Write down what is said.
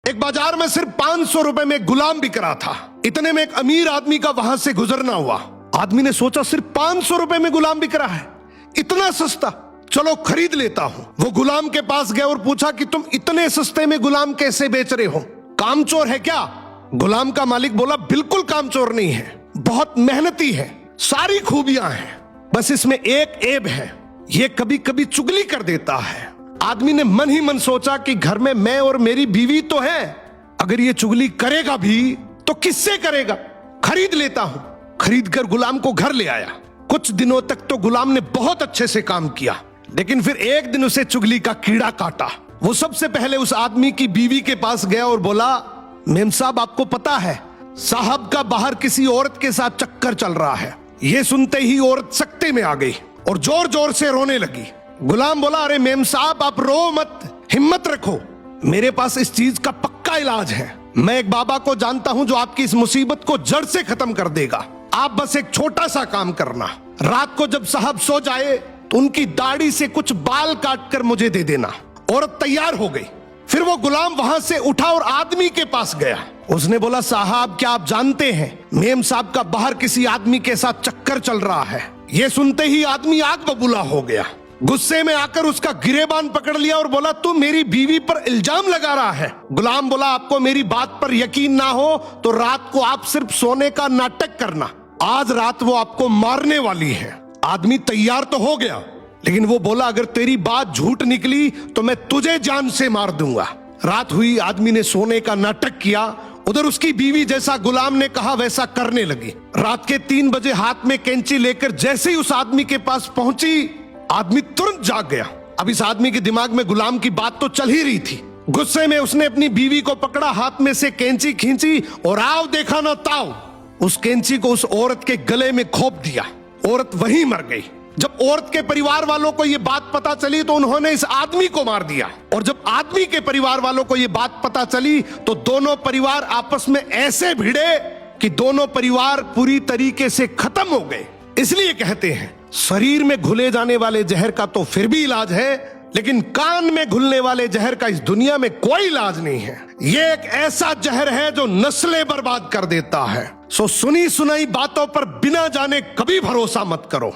एक बाजार में सिर्फ 500 रुपए में गुलाम बिक रहा था। इतने में एक अमीर आदमी का वहां से गुजरना हुआ। आदमी ने सोचा सिर्फ 500 रुपए में गुलाम बिक रहा है, इतना सस्ता, चलो खरीद लेता हूं। वो गुलाम के पास गए और पूछा कि तुम इतने सस्ते में गुलाम कैसे बेच रहे हो, कामचोर है क्या? गुलाम का मालिक बोला बिल्कुल कामचोर नहीं है, बहुत मेहनती है, सारी खूबियां हैं, बस इसमें एक ऐब है, ये कभी कभी चुगली कर देता है। आदमी ने मन ही मन सोचा कि घर में मैं और मेरी बीवी तो है, अगर ये चुगली करेगा भी तो किससे करेगा, खरीद लेता हूं। खरीद कर गुलाम को घर ले आया। कुछ दिनों तक तो गुलाम ने बहुत अच्छे से काम किया, लेकिन फिर एक दिन उसे चुगली का कीड़ा काटा। वो सबसे पहले उस आदमी की बीवी के पास गया और बोला, मेम साहब आपको पता है साहब का बाहर किसी औरत के साथ चक्कर चल रहा है। ये सुनते ही औरत सकते में आ गई और जोर जोर से रोने लगी। गुलाम बोला, अरे मेम साहब आप रो मत, हिम्मत रखो, मेरे पास इस चीज का पक्का इलाज है। मैं एक बाबा को जानता हूं जो आपकी इस मुसीबत को जड़ से खत्म कर देगा। आप बस एक छोटा सा काम करना, रात को जब साहब सो जाए तो उनकी दाढ़ी से कुछ बाल काट कर मुझे दे देना। औरत तैयार हो गई। फिर वो गुलाम वहां से उठा और आदमी के पास गया। उसने बोला, साहब क्या आप जानते हैं मेम साहब का बाहर किसी आदमी के साथ चक्कर चल रहा है। ये सुनते ही आदमी आग बबूला हो गया। गुस्से में आकर उसका गिरेबान पकड़ लिया और बोला, तू मेरी बीवी पर इल्जाम लगा रहा है। गुलाम बोला, आपको मेरी बात पर यकीन ना हो तो रात को आप सिर्फ सोने का नाटक करना, आज रात वो आपको मारने वाली है। आदमी तैयार तो हो गया, लेकिन वो बोला, अगर तेरी बात झूठ निकली तो मैं तुझे जान से मार दूंगा। रात हुई, आदमी ने सोने का नाटक किया। उधर उसकी बीवी जैसा गुलाम ने कहा वैसा करने लगी। रात के 3 बजे हाथ में कैंची लेकर जैसे ही उस आदमी के पास पहुंची, आदमी तुरंत जाग गया। अब इस आदमी के दिमाग में गुलाम की बात तो चल ही रही थी। गुस्से में उसने अपनी बीवी को पकड़ा, हाथ में से कैंची खींची और आओ देखा ना ताओ, उस कैंची को उस औरत के गले में खोप दिया। औरत वहीं मर गई। जब औरत के परिवार वालों को यह बात पता चली तो उन्होंने इस आदमी को मार दिया, और जब आदमी के परिवार वालों को यह बात पता चली तो दोनों परिवार आपस में ऐसे भिड़े कि दोनों परिवार पूरी तरीके से खत्म हो गए। इसलिए कहते हैं शरीर में घुले जाने वाले जहर का तो फिर भी इलाज है, लेकिन कान में घुलने वाले जहर का इस दुनिया में कोई इलाज नहीं है। ये एक ऐसा जहर है जो नस्लें बर्बाद कर देता है। सो सुनी सुनाई बातों पर बिना जाने कभी भरोसा मत करो।